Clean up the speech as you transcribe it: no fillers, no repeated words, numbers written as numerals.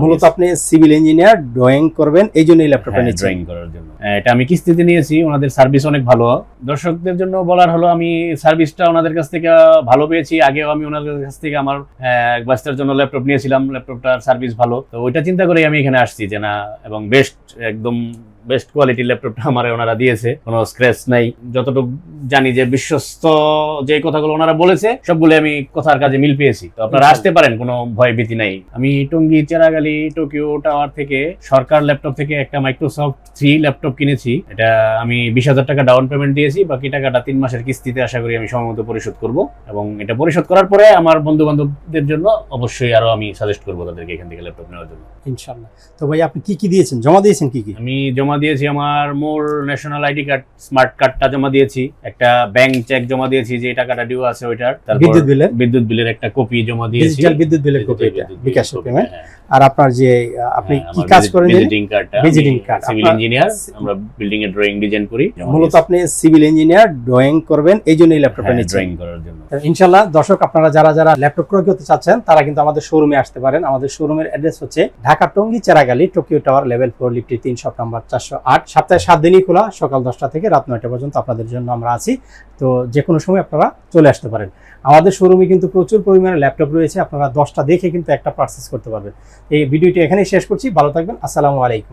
মূলত আপনি civil engineer, drawing করবেন, এই জন্য এই ল্যাপটপটা নিচ্ছেন। ড্রয়িং করার জন্য এটা আমি কিস্তিতে নিয়েছি। ওনাদের সার্ভিস অনেক ভালো। দর্শকদের জন্য বলার হলো, আমি সার্ভিসটা ওনাদের কাছ থেকে ভালো পেয়েছি। আগেও আমি ওনাদের কাছ থেকে আমার এক বাচ্চার জন্য ল্যাপটপ নিয়েছিলাম, ল্যাপটপটার সার্ভিস ভালো। তো ওইটা চিন্তা করে আমি এখানে আসছি যে না, এবং একদম বেস্ট কোয়ালিটির ল্যাপটপটা আমার ওনারা দিয়েছে, কোনো স্ক্র্যাচ নাই। যতটুকু জানি যে বিশ্বস্ত যে কথাগুলো ওনারা বলেছে সবগুলো আমি কথার কাজে মিল পেয়েছি। তো আপনারা আসতে পারেন, কোনো ভয় ভীতি নাই। আমি টঙ্গী চেরাগালি টোকিও টাওয়ার থেকে সরকার ল্যাপটপ থেকে একটা মাইক্রোসফট 3 ল্যাপটপ কিনেছি। এটা আমি 20,000 টাকা ডাউন পেমেন্ট দিয়েছি, বাকি টাকাটা 3 মাসের কিস্তিতে আশা করি আমি সময়মতো পরিশোধ করব। এবং এটা পরিশোধ করার পরে আমার বন্ধু বান্ধবদের জন্য অবশ্যই আরো আমি সাজেস্ট করবো তাদেরকে এখান থেকে ল্যাপটপ নেওয়ার জন্য, ইনশাআল্লাহ। তো ভাই আপনি কি দিয়েছেন, জমা দিয়েছেন কি? আমি জমা দিয়েছি আমার মোর ন্যাশনাল আইডি কার্ড, স্মার্ট কার্ডটা জমা দিয়েছি, একটা ব্যাংক চেক জমা দিয়েছি যে টাকাটা ডিউ আছে ওইটার, তারপর বিদ্যুৎ বিলের একটা কপি জমা দিয়েছি, ডিজিটাল বিদ্যুৎ বিলের কপি, এটা বিকাশ পেমেন্ট। আর আপনার যে আপনি কি কাজ করেন? ভিজিটিং কার্ড, সিভিল ইঞ্জিনিয়ার, আমরা বিল্ডিং এর ড্রয়িং ডিজাইন করি। মূলত আপনি সিভিল ইঞ্জিনিয়ার, ড্রয়িং করবেন, এই জন্য এই ল্যাপটপটা নিচ্ছেন। ড্রয়িং করার জন্য ইনশাআল্লাহ। দর্শক, আপনারা যারা ল্যাপটপ ক্রয় করতে চাচ্ছেন তারা কিন্তু আমাদের শোরুমে আসতে পারেন। আমাদের শোরুমের অ্যাড্রেস হচ্ছে Dhaka Tongi Cheragali Tokyo tower level 4 লিফটে 3 শপ নাম্বার 408। সপ্তাহে 7 দিনই খোলা, সকাল 10টা থেকে রাত 9টা পর্যন্ত আপনাদের জন্য আমরা আছি। তো যে কোনো সময় আপনারা চলে আসতে পারেন। আমাদের শোরুমে কিন্তু প্রচুর পরিমাণে ল্যাপটপ রয়েছে, আপনারা 10টা দেখে কিন্তু একটা পারচেজ করতে পারবেন। এই ভিডিওটি এখানেই শেষ করছি। ভালো থাকবেন। আসসালামু আলাইকুম।